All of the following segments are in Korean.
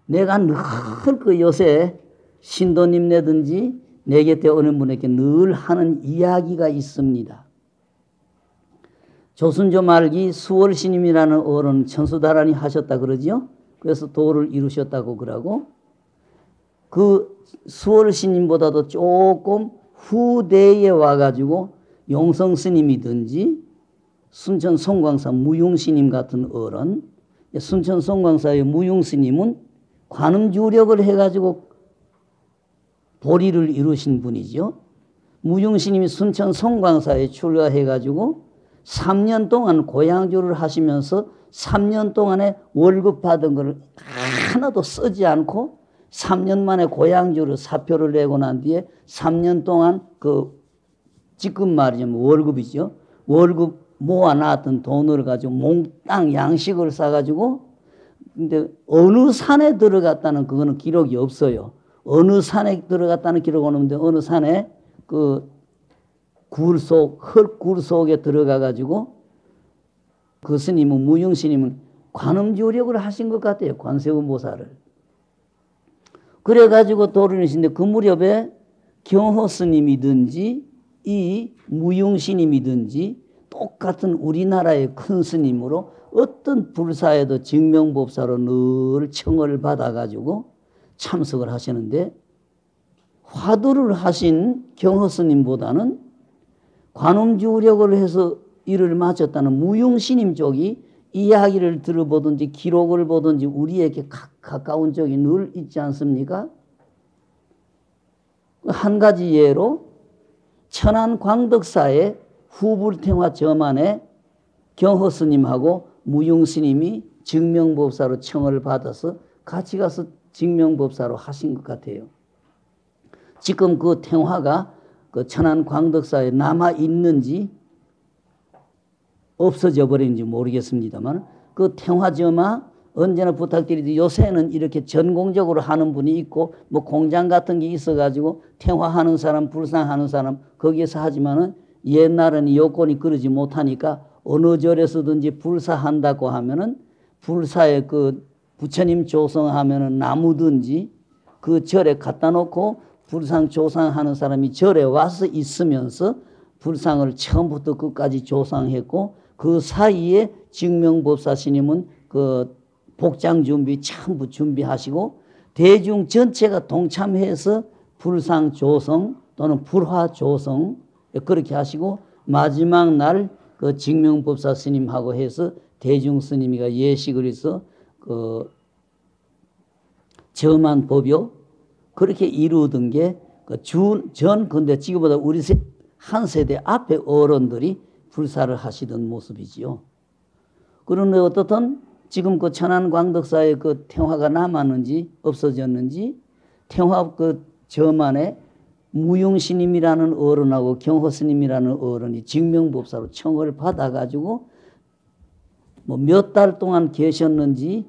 내가 늘 그 요새 신도님네든지 내 곁에 오는 분에게 늘 하는 이야기가 있습니다. 조순조 말기 수월스님이라는 어른 천수다란이 하셨다 그러지요. 그래서 도를 이루셨다고 그러고, 그 수월스님보다도 조금 후대에 와가지고 용성스님이든지 순천 송광사 무용스님 같은 어른, 순천 송광사의 무용스님은 관음주력을 해가지고 보리를 이루신 분이죠. 무용스님이 순천 송광사에 출가해가지고 3년 동안 고향주를 하시면서 3년 동안에 월급 받은 것을 하나도 쓰지 않고 3년 만에 고향주를 사표를 내고 난 뒤에 3년 동안 그 지금 말이죠. 월급이죠. 월급 모아놨던 돈을 가지고 몽땅 양식을 싸가지고, 근데 어느 산에 들어갔다는 그거는 기록이 없어요. 어느 산에 들어갔다는 기록은 없는데 어느 산에 그 흙굴 속에 들어가가지고 그 스님은 무용스님은 관음주력을 하신 것 같아요. 관세음보살을. 그래가지고 도를 내신데 그 무렵에 경호 스님이든지 이 무용스님이든지 똑같은 우리나라의 큰 스님으로 어떤 불사에도 증명법사로 늘 청을 받아가지고 참석을 하시는데, 화두를 하신 경호 스님보다는 관음주력을 해서 일을 마쳤다는 무용스님 쪽이 이야기를 들어보든지 기록을 보든지 우리에게 가까운 적이 늘 있지 않습니까? 한 가지 예로 천안 광덕사의 후불탱화 저만에 경호 스님하고 무용스님이 증명법사로 청을 받아서 같이 가서 증명법사로 하신 것 같아요. 지금 그 탱화가 그 천안 광덕사에 남아 있는지 없어져 버린지 모르겠습니다만, 그 탱화점화 언제나 부탁드리듯 요새는 이렇게 전공적으로 하는 분이 있고 뭐 공장 같은 게 있어가지고 탱화하는 사람, 불상하는 사람 거기에서 하지만은, 옛날에는 여건이 그러지 못하니까 어느 절에서든지 불사한다고 하면은 불사에 그 부처님 조성하면은 나무든지 그 절에 갖다 놓고 불상 조상하는 사람이 절에 와서 있으면서 불상을 처음부터 끝까지 조상했고, 그 사이에 증명법사 스님은 그 복장 준비 전부 준비하시고 대중 전체가 동참해서 불상 조성 또는 불화 조성 그렇게 하시고, 마지막 날 그 증명법사 스님하고 해서 대중 스님이가 예식을 해서 그 점한 법요 그렇게 이루던 게 그 근데 지금보다 우리 한 세대 앞에 어른들이 불사를 하시던 모습이지요. 그런데 어떻든 지금 그 천안 광덕사에 그 탱화가 남았는지 없어졌는지, 탱화 그 점안에 무용스님이라는 어른하고 경호스님이라는 어른이 증명법사로 청을 받아가지고 뭐 몇 달 동안 계셨는지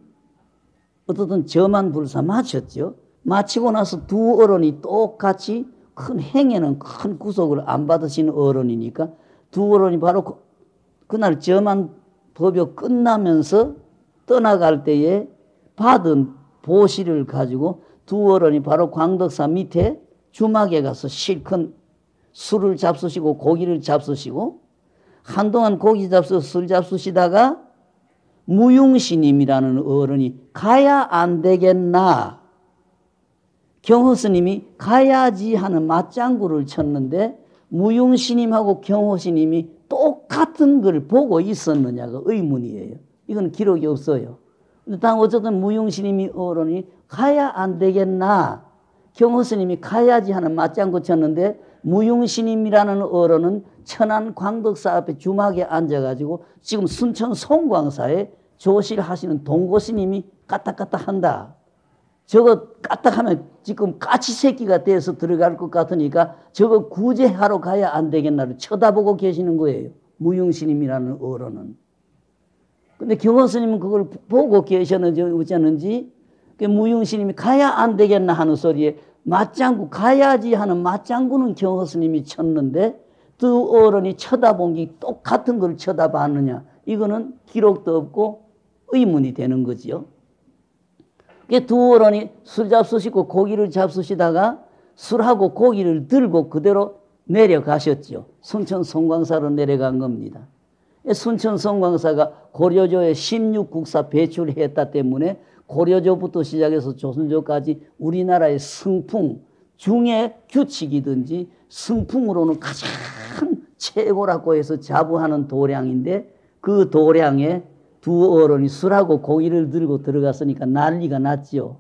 어떻든 점안 불사 마쳤죠. 마치고 나서 두 어른이 똑같이 큰 행에는 큰 구속을 안 받으신 어른이니까 두 어른이 바로 그날 점안 법요 끝나면서 떠나갈 때에 받은 보시를 가지고 두 어른이 바로 광덕사 밑에 주막에 가서 실컷 술을 잡수시고 고기를 잡수시고, 한동안 고기 잡수 술 잡수시다가 무용스님이라는 어른이 가야 안 되겠나, 경호스님이 가야지 하는 맞장구를 쳤는데 무용스님하고 경호스님이 똑같은 걸 보고 있었느냐가 의문이에요. 이건 기록이 없어요. 근데 어쨌든 무용스님이 어른이 가야 안 되겠나, 경호스님이 가야지 하는 맞장구 쳤는데 무용스님이라는 어른은 천안 광덕사 앞에 주막에 앉아가지고 지금 순천 송광사에 조실하시는 동고스님이 까딱까딱 한다. 저거 까딱하면 지금 까치 새끼가 돼서 들어갈 것 같으니까 저거 구제하러 가야 안 되겠나를 쳐다보고 계시는 거예요. 무용스님이라는 어른은. 근데 경호스님은 그걸 보고 계셨는지 어쩌는지 무용스님이 가야 안 되겠나 하는 소리에 맞장구 가야지 하는 맞장구는 경호스님이 쳤는데 두 어른이 쳐다본 게 똑같은 걸 쳐다봤느냐, 이거는 기록도 없고 의문이 되는 거지요. 두 어른이 술 잡수시고 고기를 잡수시다가 술하고 고기를 들고 그대로 내려가셨죠. 순천 송광사로 내려간 겁니다. 순천 송광사가 고려조에 16국사 배출했다 때문에 고려조부터 시작해서 조선조까지 우리나라의 승풍 중의 규칙이든지 승풍으로는 가장 최고라고 해서 자부하는 도량인데 그 도량에 두 어른이 술하고 고기를 들고 들어갔으니까 난리가 났죠.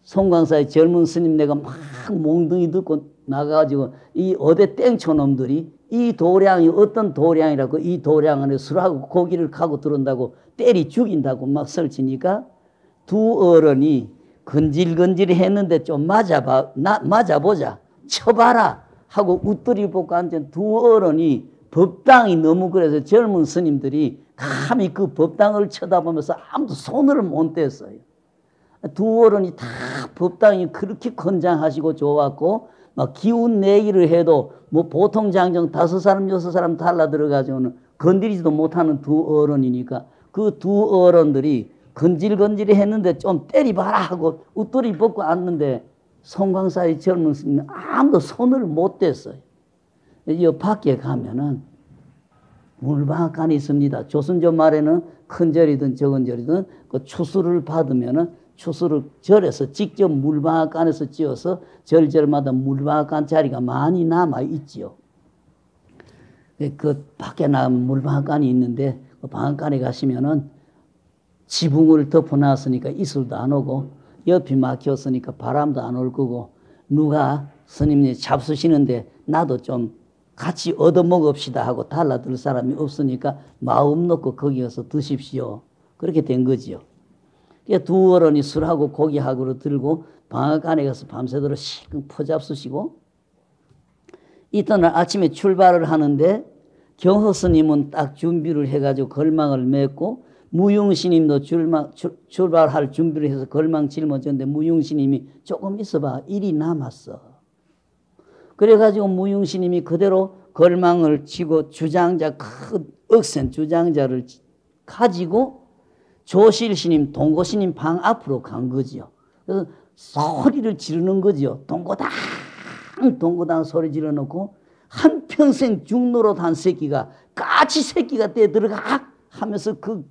송광사의 젊은 스님네가 막 몽둥이 듣고 나가가지고 이 어대 땡초놈들이 이 도량이 어떤 도량이라고 이 도량 안에 술하고 고기를 가고 들어온다고 때리 죽인다고 막 설치니까 두 어른이 건질건질 했는데 좀 맞아보자 쳐봐라 하고 웃더리 보고 앉은 두 어른이 법당이 너무 그래서 젊은 스님들이 감히 그 법당을 쳐다보면서 아무도 손을 못 댔어요. 두 어른이 다 법당이 그렇게 건장하시고 좋았고 막 기운 내기를 해도 뭐 보통 장정 5사람 6사람 달라 들어가지고는 건드리지도 못하는 두 어른이니까 그 두 어른들이 건질건질이 했는데 좀 때리봐라 하고 웃돌이 벗고 앉는데 송광사의 젊은 스님은 아무도 손을 못 댔어요. 이 밖에 가면은 물방앗간이 있습니다. 조선조 말에는 큰 절이든 적은 절이든 그 추수를 받으면은 추수를 절에서 직접 물방앗간에서 찧어서 절절마다 물방앗간 자리가 많이 남아 있지요. 그 밖에 나가면 물방앗간이 있는데 그 방앗간에 가시면은 지붕을 덮어놨으니까 이슬도 안 오고 옆이 막혔으니까 바람도 안 올 거고 누가 스님이 잡수시는데 나도 좀 같이 얻어먹읍시다 하고 달라들 사람이 없으니까 마음 놓고 거기 가서 드십시오. 그렇게 된 거지요. 두 어른이 술하고 고기하고를 들고 방앗간에 가서 밤새도록 실컷 퍼잡수시고 이튿날 아침에 출발을 하는데 경허 스님은 딱 준비를 해가지고 걸망을 맺고 무용스님도 출발할 준비를 해서 걸망 짊어졌는데 무용스님이 조금 있어봐 일이 남았어. 그래가지고 무용스님이 그대로 걸망을 치고 주장자 큰 억센 주장자를 가지고 조실스님 동고스님 방 앞으로 간 거지요. 그래서 소리를 지르는 거지요. 동고당 동고당 소리 질러놓고 한평생 죽노릇 한 새끼가 까치 새끼가 떼 들어가 하면서 그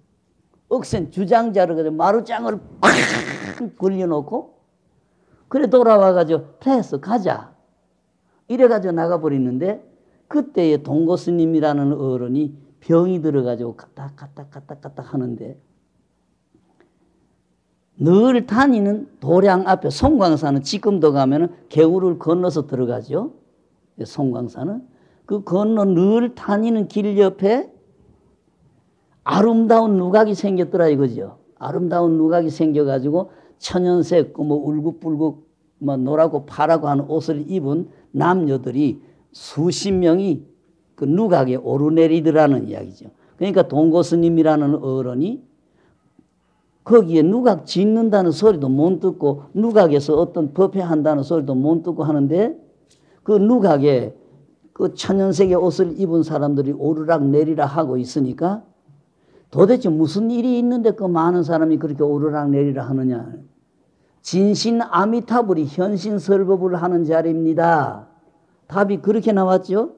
억센 주장자를 가지고 마루장을 팍 걸려놓고 그래 돌아와가지고 됐어 가자 이래가지고 나가버리는데 그때에 동고스님이라는 어른이 병이 들어가지고 갔다 하는데 늘 다니는 도량 앞에 송광사는 지금도 가면은 개울을 건너서 들어가죠. 송광사는 그 건너 늘 다니는 길 옆에 아름다운 누각이 생겼더라 이거죠. 아름다운 누각이 생겨가지고 천연색 뭐 울긋불긋 뭐 노랗고 파랗고 하는 옷을 입은 남녀들이 수십 명이 그 누각에 오르내리더라는 이야기죠. 그러니까 동고스님이라는 어른이 거기에 누각 짓는다는 소리도 못 듣고 누각에서 어떤 법회한다는 소리도 못 듣고 하는데 그 누각에 그 천연색의 옷을 입은 사람들이 오르락 내리락 하고 있으니까 도대체 무슨 일이 있는데 그 많은 사람이 그렇게 오르락 내리락 하느냐. 진신 아미타불이 현신설법을 하는 자리입니다. 답이 그렇게 나왔죠.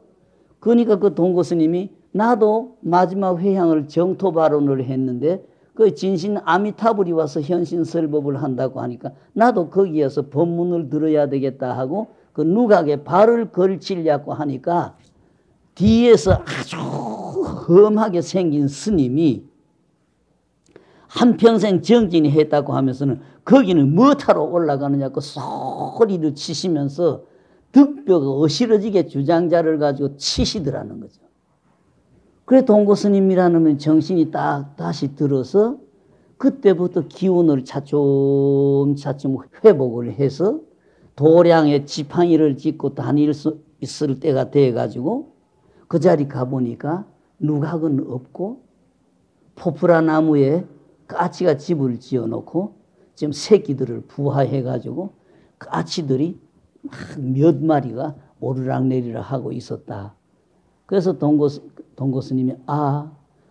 그러니까 그 동고스님이 나도 마지막 회향을 정토 발언을 했는데 그 진신 아미타불이 와서 현신설법을 한다고 하니까 나도 거기에서 법문을 들어야 되겠다 하고 그 누각에 발을 걸치려고 하니까 뒤에서 아주 험하게 생긴 스님이 한평생 정진이 했다고 하면서는 거기는 뭐하러 올라가느냐고 소리를 치시면서 득뼈가 어시러지게 주장자를 가지고 치시더라는 거죠. 그래 동고스님이라는 정신이 딱 다시 들어서 그때부터 기운을 차츰차츰 회복을 해서 도량에 지팡이를 짚고 다닐 수 있을 때가 돼가지고 그 자리 가보니까 누각은 없고 포프라 나무에 까치가 집을 지어놓고 지금 새끼들을 부화해가지고 까치들이 막 몇 마리가 오르락내리락 하고 있었다. 그래서 동고스님이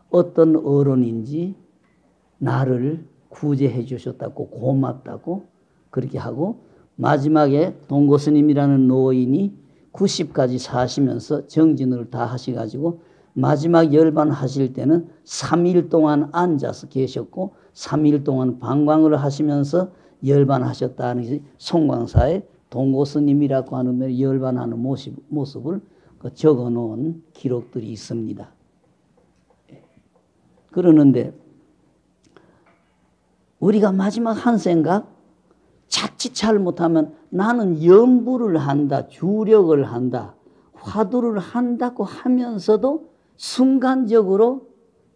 어떤 어른인지 나를 구제해 주셨다고 고맙다고 그렇게 하고 마지막에 동고스님이라는 노인이 90까지 사시면서 정진을 다 하셔가지고 마지막 열반 하실 때는 3일 동안 앉아서 계셨고 3일 동안 방광을 하시면서 열반하셨다는 것이 송광사의 동고스님이라고 하는 열반하는 모습을 적어 놓은 기록들이 있습니다. 그러는데 우리가 마지막 한 생각 자칫 잘못하면 나는 염불을 한다, 주력을 한다, 화두를 한다고 하면서도 순간적으로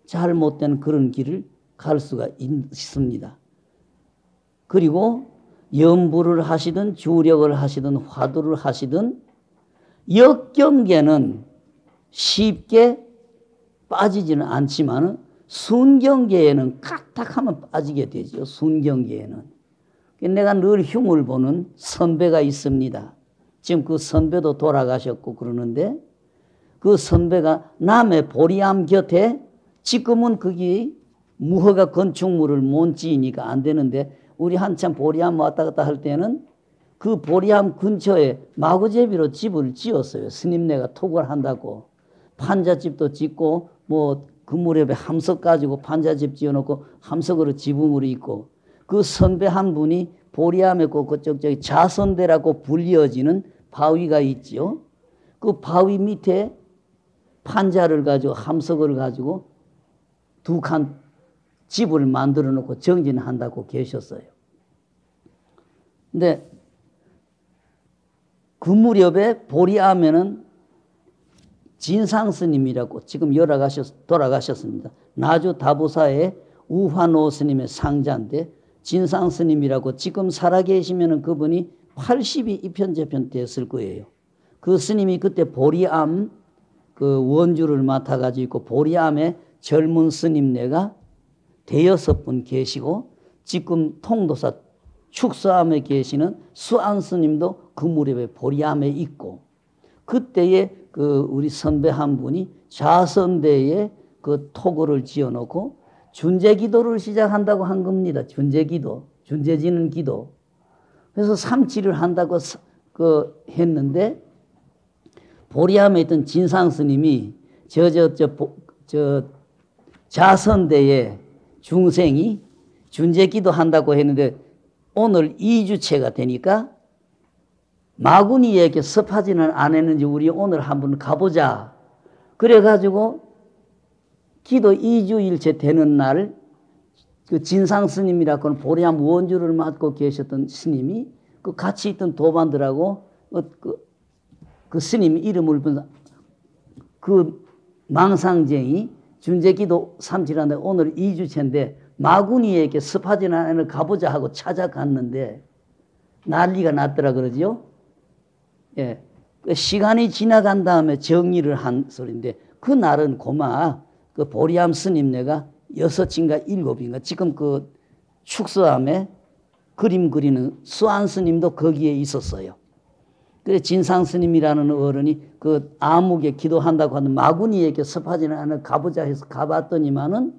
잘못된 그런 길을 갈 수가 있습니다. 그리고 염불을 하시든 주력을 하시든 화두를 하시든 역경계는 쉽게 빠지지는 않지만 순경계에는 까딱하면 빠지게 되죠. 순경계에는. 내가 늘 흉을 보는 선배가 있습니다. 지금 그 선배도 돌아가셨고 그러는데 그 선배가 남의 보리암 곁에 지금은 거기 무허가 건축물을 못 지으니까 안 되는데 우리 한참 보리암 왔다 갔다 할 때는 그 보리암 근처에 마구제비로 집을 지었어요. 스님네가 토굴 한다고. 판자집도 짓고 뭐 그 무렵에 함석 가지고 판자집 지어놓고 함석으로 지붕으로 있고 그 선배 한 분이 보리암에 그쪽 저기 자선대라고 불리어지는 바위가 있죠. 그 바위 밑에 판자를 가지고 함석을 가지고 두 칸 집을 만들어 놓고 정진한다고 계셨어요. 근데 그 무렵에 보리암에는 진상스님이라고 지금 돌아가셨습니다. 나주 다부사의 우환호 스님의 상자인데 진상스님이라고 지금 살아계시면 그분이 80이 입현재편 됐을 거예요. 그 스님이 그때 보리암 그 원주를 맡아가지고 있고 보리암에 젊은 스님네가 대여섯 분 계시고 지금 통도사 축서암에 계시는 수안 스님도 그 무렵에 보리암에 있고 그때에 그 우리 선배 한 분이 자선대에 그 토굴을 지어놓고 준재기도를 시작한다고 한 겁니다. 준재기도, 준재지는 기도. 그래서 삼치를 한다고 했는데 보리암에 있던 진상스님이 자선대에 중생이 준재기도 한다고 했는데 오늘 2주째가 되니까 마구니에게 섭하지는 않았는지 우리 오늘 한번 가보자. 그래가지고 기도 2주일째 되는 날 그 진상스님이라고는 보리암 원주를 맡고 계셨던 스님이 그 같이 있던 도반들하고 그 스님 이름을 그 망상쟁이 준재기도 삼치라는데 오늘 2주째인데 마구니에게 섭하지는 않았는데 가보자 하고 찾아갔는데 난리가 났더라 그러죠. 예, 시간이 지나간 다음에 정리를 한 소리인데 그 날은 고마 그 보리암 스님네가 6인가 7인가 지금 그 축서암에 그림 그리는 수안 스님도 거기에 있었어요. 그래 진상 스님이라는 어른이 그 암흑에 기도한다고 하는 마구니에게 섭하지는 않아 가보자 해서 가봤더니만은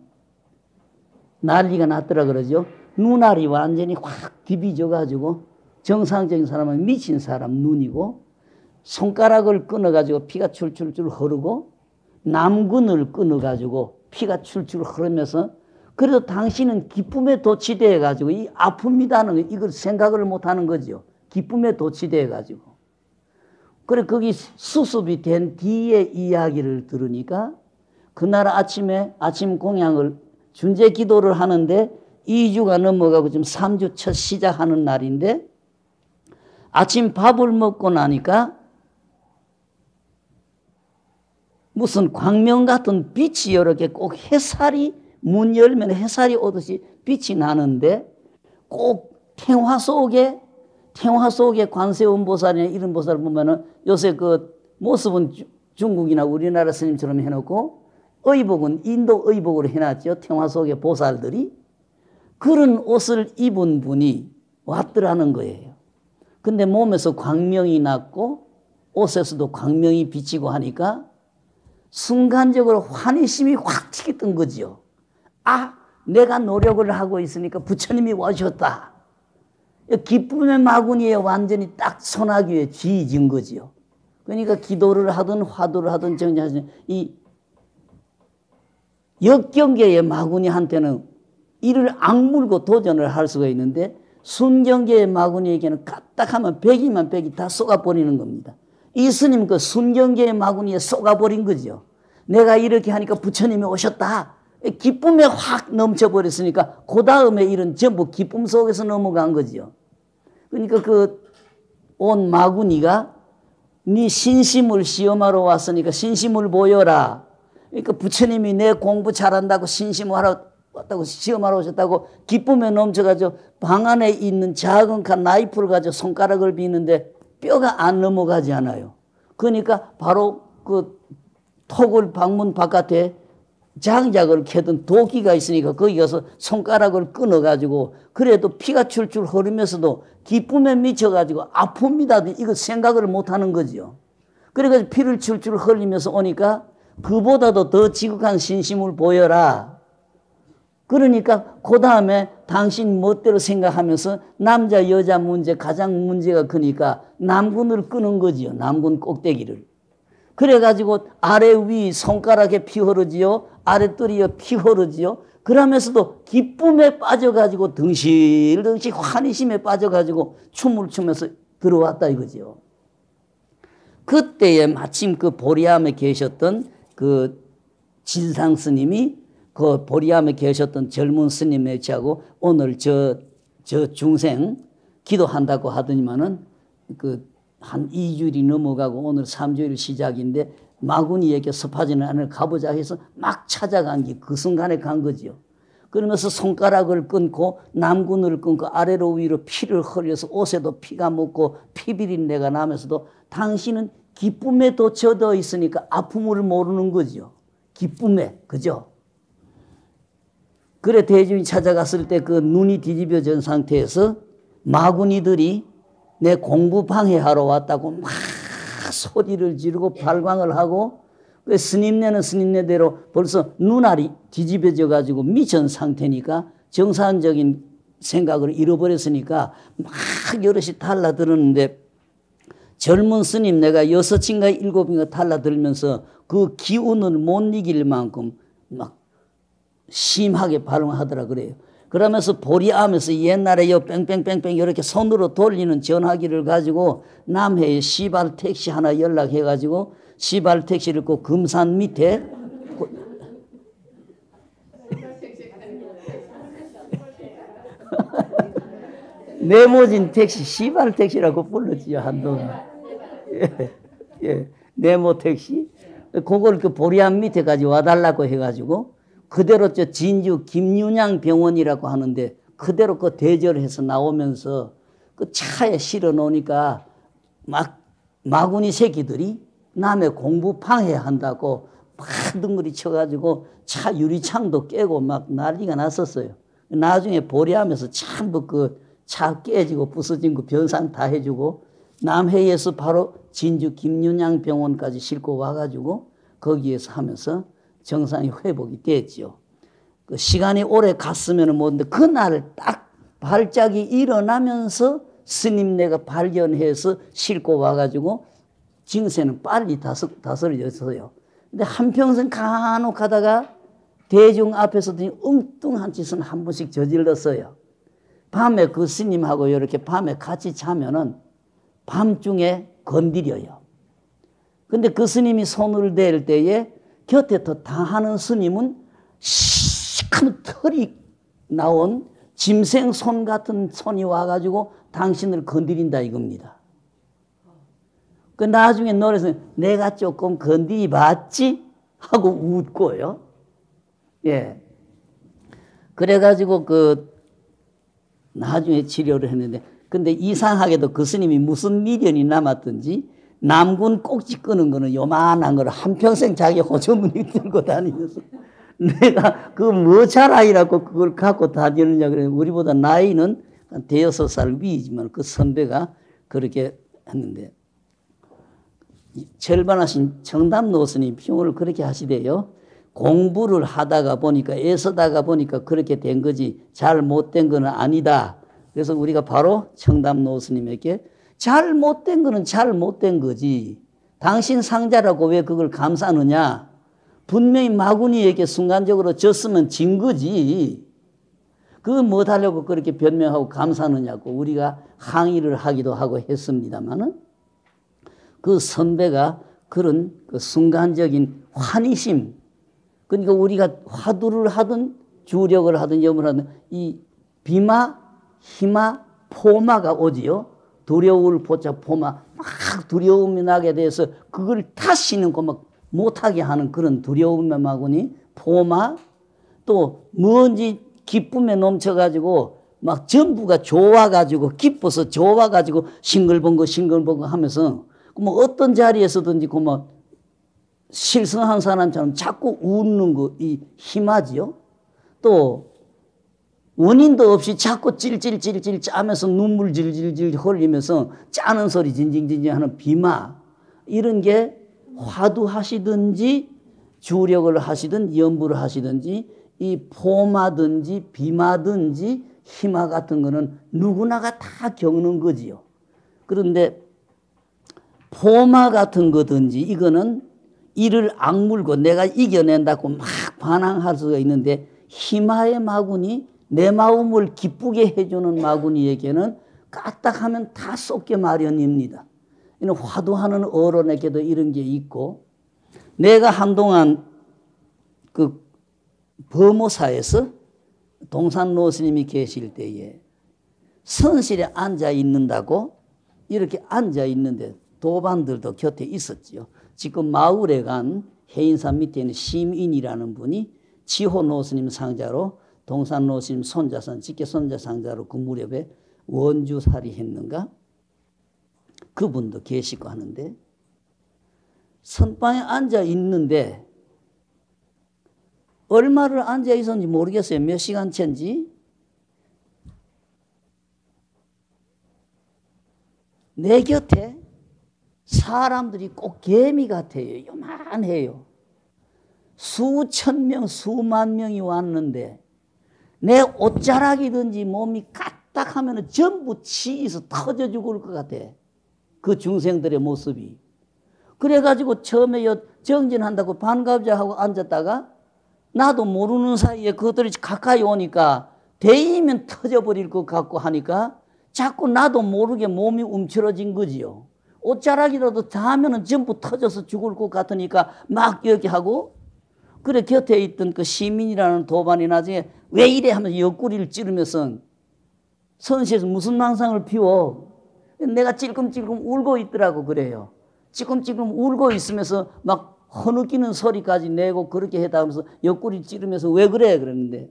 난리가 났더라 그러죠. 눈알이 완전히 확 뒤비져 가지고 정상적인 사람은 미친 사람 눈이고 손가락을 끊어가지고 피가 출출출 흐르고 남근을 끊어가지고 피가 출출 흐르면서 그래도 당신은 기쁨에 도취되어 가지고 이 아픕니다는 이걸 생각을 못하는 거죠. 기쁨에 도취되어 가지고. 그래 거기 수습이 된 뒤에 이야기를 들으니까 그날 아침에 아침 공양을 준재 기도를 하는데 2주가 넘어가고 지금 3주 첫 시작하는 날인데 아침 밥을 먹고 나니까 무슨 광명 같은 빛이 이렇게 꼭 햇살이 문 열면 햇살이 오듯이 빛이 나는데 꼭 태화 속에 관세음보살이나 이런 보살을 보면은 요새 그 모습은 중국이나 우리나라 스님처럼 해놓고 의복은 인도 의복으로 해놨죠. 태화 속의 보살들이 그런 옷을 입은 분이 왔더라는 거예요. 근데 몸에서 광명이 났고 옷에서도 광명이 비치고 하니까 순간적으로 환희심이 확 튀겼던 거죠. 아, 내가 노력을 하고 있으니까 부처님이 오셨다. 기쁨의 마구니에 완전히 딱 소나기에 쥐어진 거지요. 그러니까 기도를 하든 화두를 하든 정진하든 이 역경계의 마구니한테는 이를 악물고 도전을 할 수가 있는데 순경계의 마구니에게는 까딱하면 백이면 백이 다 쏘아버리는 겁니다. 이 스님 그 순경계의 마구니에 쏘아버린 거죠. 내가 이렇게 하니까 부처님이 오셨다. 기쁨에 확 넘쳐버렸으니까 그 다음에 일은 전부 기쁨 속에서 넘어간 거죠. 그러니까 그 온 마구니가 네 신심을 시험하러 왔으니까 신심을 보여라. 그러니까 부처님이 내 공부 잘한다고 신심을 하러 왔다고 시험하러 오셨다고 기쁨에 넘쳐가지고 방 안에 있는 작은 칼 나이프를 가지고 손가락을 비는데 뼈가 안 넘어가지 않아요. 그러니까 바로 그 톡을 방문 바깥에 장작을 캐던 도끼가 있으니까 거기 가서 손가락을 끊어가지고 그래도 피가 출출 흐르면서도 기쁨에 미쳐가지고 아픕니다. 이거 생각을 못하는 거죠. 그래가지고 피를 출출 흘리면서 오니까 그보다도 더 지극한 신심을 보여라. 그러니까 그 다음에 당신 멋대로 생각하면서 남자 여자 문제 가장 문제가 크니까 남군을 끄는 거지요. 남군 꼭대기를. 그래가지고 아래 위 손가락에 피 흐르지요. 아랫도리에 피 흐르지요. 그러면서도 기쁨에 빠져가지고 덩실덩실 환희심에 빠져가지고 춤을 추면서 들어왔다 이거지요. 그때에 마침 그 보리암에 계셨던 그 진상 스님이 그 보리암에 계셨던 젊은 스님에 취하고 오늘 저 중생 기도한다고 하더니만은 그 한 2주일이 넘어가고 오늘 3주일 시작인데 마구니에게 섭하지는 않을 가보자 해서 막 찾아간 게 그 순간에 간 거지요. 그러면서 손가락을 끊고 남군을 끊고 아래로 위로 피를 흘려서 옷에도 피가 묻고 피비린내가 나면서도 당신은 기쁨에 도쳐져 있으니까 아픔을 모르는 거죠. 기쁨에. 그죠? 그래 대중이 찾아갔을 때 그 눈이 뒤집어진 상태에서 마구니들이 내 공부 방해하러 왔다고 막 소리를 지르고 발광을 하고 스님네는 스님네대로 벌써 눈알이 뒤집어져 가지고 미천 상태니까 정상적인 생각을 잃어버렸으니까 막 여럿이 달라들었는데 젊은 스님 내가 6인가 7인가 달라들면서 그 기운을 못 이길 만큼 막 심하게 발언하더라 그래요. 그러면서 보리암에서 옛날에 요 뺑뺑뺑뺑 이렇게 손으로 돌리는 전화기를 가지고 남해에 시발 택시 하나 연락해가지고 시발 택시를 꼭 금산 밑에 네모진 택시 시발 택시라고 불렀지요 한동안. 예, 네모 택시 그걸 그 보리암 밑에까지 와달라고 해가지고. 그대로 저 진주 김윤양 병원이라고 하는데 그대로 그 대절해서 나오면서 그 차에 실어 놓으니까 막 마구니 새끼들이 남의 공부 방해한다고 막 덩그리 쳐가지고 차 유리창도 깨고 막 난리가 났었어요. 나중에 보리하면서 전부 그 차 깨지고 부서진 거 변상 다 해주고 남해에서 바로 진주 김윤양 병원까지 싣고 와가지고 거기에서 하면서 정상이 회복이 됐죠. 그 시간이 오래 갔으면 뭐인데 그날 딱 발작이 일어나면서 스님네가 발견해서 싣고 와가지고 증세는 빨리 다스려졌어요. 근데 한평생 간혹 하다가 대중 앞에서도 엉뚱한 짓은 한 번씩 저질렀어요. 밤에 그 스님하고 이렇게 밤에 같이 자면은 밤중에 건드려요. 근데 그 스님이 손을 댈 때에 곁에 더 당하는 스님은 시커먼 털이 나온 짐승 손 같은 손이 와가지고 당신을 건드린다 이겁니다. 그 나중에 노래에서 내가 조금 건드리 봤지? 하고 웃고요. 예. 그래가지고 그 나중에 치료를 했는데 근데 이상하게도 그 스님이 무슨 미련이 남았든지 남군 꼭지 끄는 거는 요만한 거를 한평생 자기 호주머니 들고 다니면서 내가 그 뭐 잘아이라고 그걸 갖고 다니느냐 그래. 우리보다 나이는 한 5살 위이지만 그 선배가 그렇게 했는데 절반하신 청담 노스님 평을 그렇게 하시대요. 공부를 하다가 보니까 애쓰다가 보니까 그렇게 된 거지 잘 못된 거는 아니다. 그래서 우리가 바로 청담노 스님에게 잘 못된 거는 잘 못된 거지. 당신 상자라고 왜 그걸 감싸느냐. 분명히 마구니에게 순간적으로 졌으면 진 거지. 그거 뭐 하려고 그렇게 변명하고 감싸느냐고 우리가 항의를 하기도 하고 했습니다마는 그 선배가 그런 그 순간적인 환희심, 그러니까 우리가 화두를 하든 주력을 하든 염을 하든 이 비마, 희마, 포마가 오지요. 두려울 포자 포마, 막 두려움이 나게 돼서 그걸 다시는 막 못하게 하는 그런 두려움의 마구니 포마, 또 뭔지 기쁨에 넘쳐가지고 막 전부가 좋아가지고 기뻐서 좋아가지고 싱글벙글 하면서 뭐 어떤 자리에서든지 뭐 실성한 사람처럼 자꾸 웃는 거 이 희마지요. 또 원인도 없이 자꾸 찔찔찔찔 짜면서 눈물 질질질 흘리면서 짜는 소리 진징진징 하는 비마, 이런 게 화두하시든지 주력을 하시든 연부를 하시든지 이 포마든지 비마든지 희마 같은 거는 누구나가 다 겪는 거지요. 그런데 포마 같은 거든지 이거는 이를 악물고 내가 이겨낸다고 막 반항할 수가 있는데, 희마의 마구니, 내 마음을 기쁘게 해주는 마구니에게는 까딱하면 다 쏟게 마련입니다. 이는 화두하는 어른에게도 이런 게 있고, 내가 한동안 그 범호사에서 동산노 스님이 계실 때에 선실에 앉아 있는다고 이렇게 앉아 있는데 도반들도 곁에 있었지요. 지금 마을에 간 해인산 밑에 있는 심인이라는 분이 지호노 스님 상자로 동산노 스님 손자산 직계 손자 상자로 그 무렵에 원주살이 했는가? 그분도 계시고 하는데 선방에 앉아 있는데 얼마를 앉아 있었는지 모르겠어요. 몇 시간째인지. 내 곁에 사람들이 꼭 개미 같아요. 요만해요. 수천 명, 수만 명이 왔는데 내 옷자락이든지 몸이 까딱하면 전부 치이서 터져 죽을 것 같아. 그 중생들의 모습이. 그래가지고 처음에 정진한다고 반갑자 하고 앉았다가 나도 모르는 사이에 그것들이 가까이 오니까 대이면 터져버릴 것 같고 하니까 자꾸 나도 모르게 몸이 움츠러진 거지요. 옷자락이라도 닿으면 전부 터져서 죽을 것 같으니까 막 이렇게 하고, 그래 곁에 있던 그 시민이라는 도반이 나중에 왜 이래 하면서 옆구리를 찌르면서 선시에서 무슨 망상을 피워. 내가 찔끔찔끔 울고 있더라고. 그래요. 찔끔찔끔 울고 있으면서 막 허느끼는 소리까지 내고 그렇게 해다 하면서 옆구리 찌르면서 왜 그래 그랬는데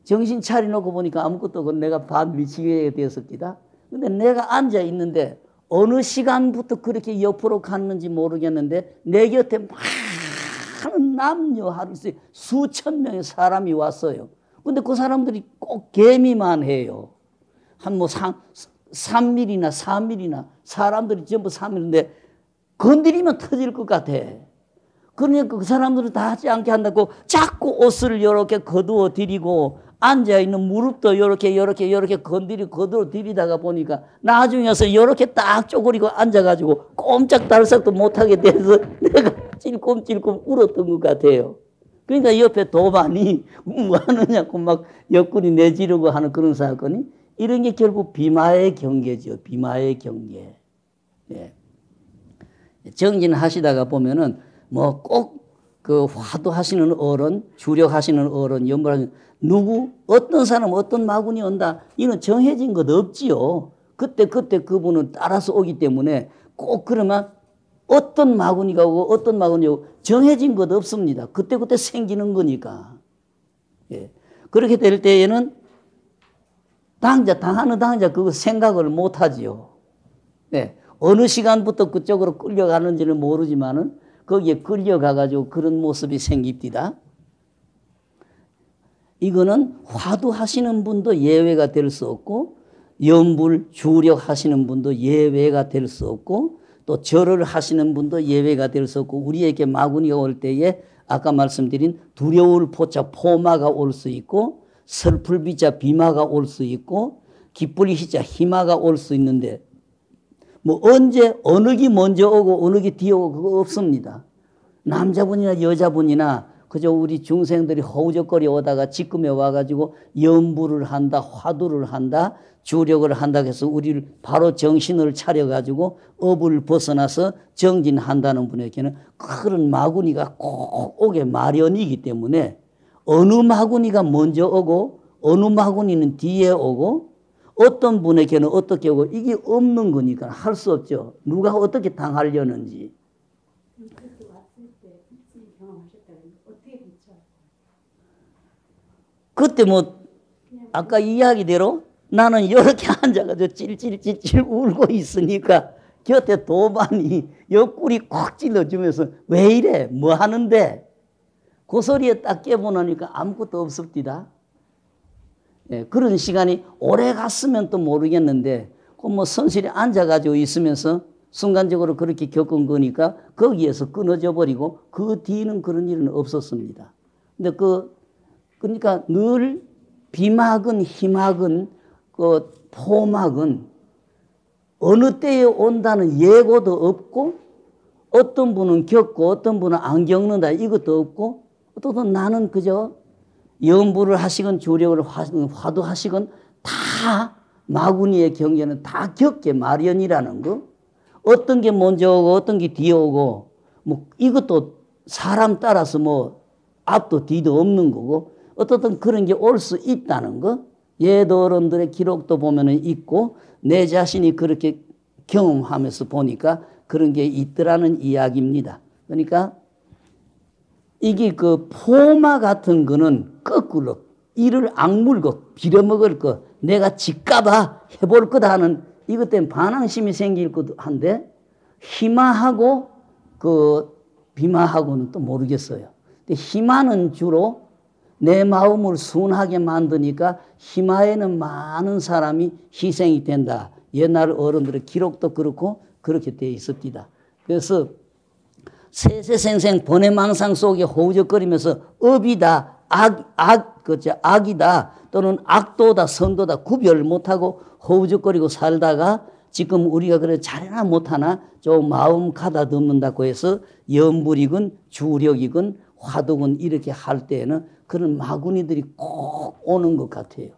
정신 차려놓고 보니까 아무것도 없고 내가 반 미치게 되었습니다. 근데 내가 앉아 있는데 어느 시간부터 그렇게 옆으로 갔는지 모르겠는데 내 곁에 많은 남녀 하루씩 수천 명의 사람이 왔어요. 근데 그 사람들이 꼭 개미만 해요. 한 뭐 3mm나 4mm나 사람들이 전부 3mm인데 건드리면 터질 것 같아. 그러니까 그 사람들은 다 하지 않게 한다고 자꾸 옷을 이렇게 거두어 드리고 앉아있는 무릎도 이렇게 건드리고 거두어 드리다가 보니까 나중에 와서 이렇게 딱 쪼그리고 앉아가지고 꼼짝달싹도 못하게 돼서 내가 찔끔찔끔 울었던 것 같아요. 그러니까 옆에 도반이 뭐 하느냐고 막 옆구리 내지르고 하는 그런 사건이, 이런 게 결국 비마의 경계죠. 비마의 경계. 예. 정진하시다가 보면은 뭐 꼭 그 화두하시는 어른, 주력하시는 어른, 연불하시는 누구, 어떤 사람, 어떤 마군이 온다, 이는 정해진 것 없지요. 그때 그분은 따라서 오기 때문에 꼭 그러면 어떤 마군이가 오고 어떤 마군이가 오고 정해진 것 없습니다. 그때 생기는 거니까. 예. 그렇게 될 때에는 당하는 당자 그거 생각을 못 하지요. 네. 어느 시간부터 그쪽으로 끌려가는지는 모르지만은 거기에 끌려가가지고 그런 모습이 생깁니다. 이거는 화두하시는 분도 예외가 될 수 없고, 연불, 주력 하시는 분도 예외가 될 수 없고, 또 절을 하시는 분도 예외가 될 수 없고, 우리에게 마구니가 올 때에 아까 말씀드린 두려울 포자 포마가 올 수 있고 슬플 비자 비마가 올 수 있고 기쁠 희자 희마가 올 수 있는데 뭐 언제 어느 게 먼저 오고 어느 게 뒤에 오고 그거 없습니다. 남자분이나 여자분이나 그저 우리 중생들이 허우적거리 오다가 지금에 와가지고 연부를 한다 화두를 한다 주력을 한다 해서 우리를 바로 정신을 차려가지고 업을 벗어나서 정진한다는 분에게는 그런 마구니가 꼭 오게 마련이기 때문에 어느 마구니가 먼저 오고 어느 마구니는 뒤에 오고 어떤 분에게는 어떻게 오고 이게 없는 거니까 할 수 없죠. 누가 어떻게 당하려는지. 그때 뭐 아까 이야기대로 나는 이렇게 앉아가지고 찔찔찔찔 울고 있으니까 곁에 도반이 옆구리 꽉 찔러주면서 왜 이래 뭐 하는데 그 소리에 딱 깨보니까 아무것도 없습니다. 예, 그런 시간이 오래 갔으면 또 모르겠는데 그 뭐 선실에 앉아가지고 있으면서 순간적으로 그렇게 겪은 거니까 거기에서 끊어져 버리고 그 뒤는 그런 일은 없었습니다. 근데 그러니까 늘 비막은 희막은 그 포막은 어느 때에 온다는 예고도 없고 어떤 분은 겪고 어떤 분은 안 겪는다 이것도 없고 어떤 나는 그저 연부를 하시건 주력을 화두하시건 다 마구니의 경계는 다 겪게 마련이라는 거. 어떤 게 먼저 오고 어떤 게 뒤에 오고 뭐 이것도 사람 따라서 뭐 앞도 뒤도 없는 거고 어떻든 그런 게 올 수 있다는 거. 옛 어른들의 기록도 보면은 있고 내 자신이 그렇게 경험하면서 보니까 그런 게 있더라는 이야기입니다. 그러니까 이게 그 포마 같은 거는 거꾸로 이를 악물고 빌어먹을 거 내가 지까봐 해볼 거다 하는 이것 때문에 반항심이 생길 것도 한데 희마하고 그 비마하고는 또 모르겠어요. 근데 희마는 주로 내 마음을 순하게 만드니까 희마에는 많은 사람이 희생이 된다. 옛날 어른들의 기록도 그렇고 그렇게 되어 있습니다. 그래서 세세생생 번외망상 속에 허우적거리면서 업이다, 악이다 또는 악도다, 선도다 구별 못하고 허우적거리고 살다가 지금 우리가 그래 잘하나 못하나 좀 마음 가다듬는다고 해서 연불이건 주력이건 화두건 이렇게 할 때에는 그런 마구니들이 꼭 오는 것 같아요.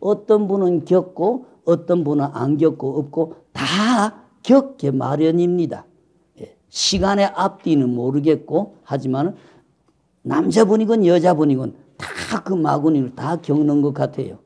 어떤 분은 겪고 어떤 분은 안 겪고 없고 다 겪게 마련입니다. 시간의 앞뒤는 모르겠고 하지만 남자분이건 여자분이건 다 그 마구니를 다 겪는 것 같아요.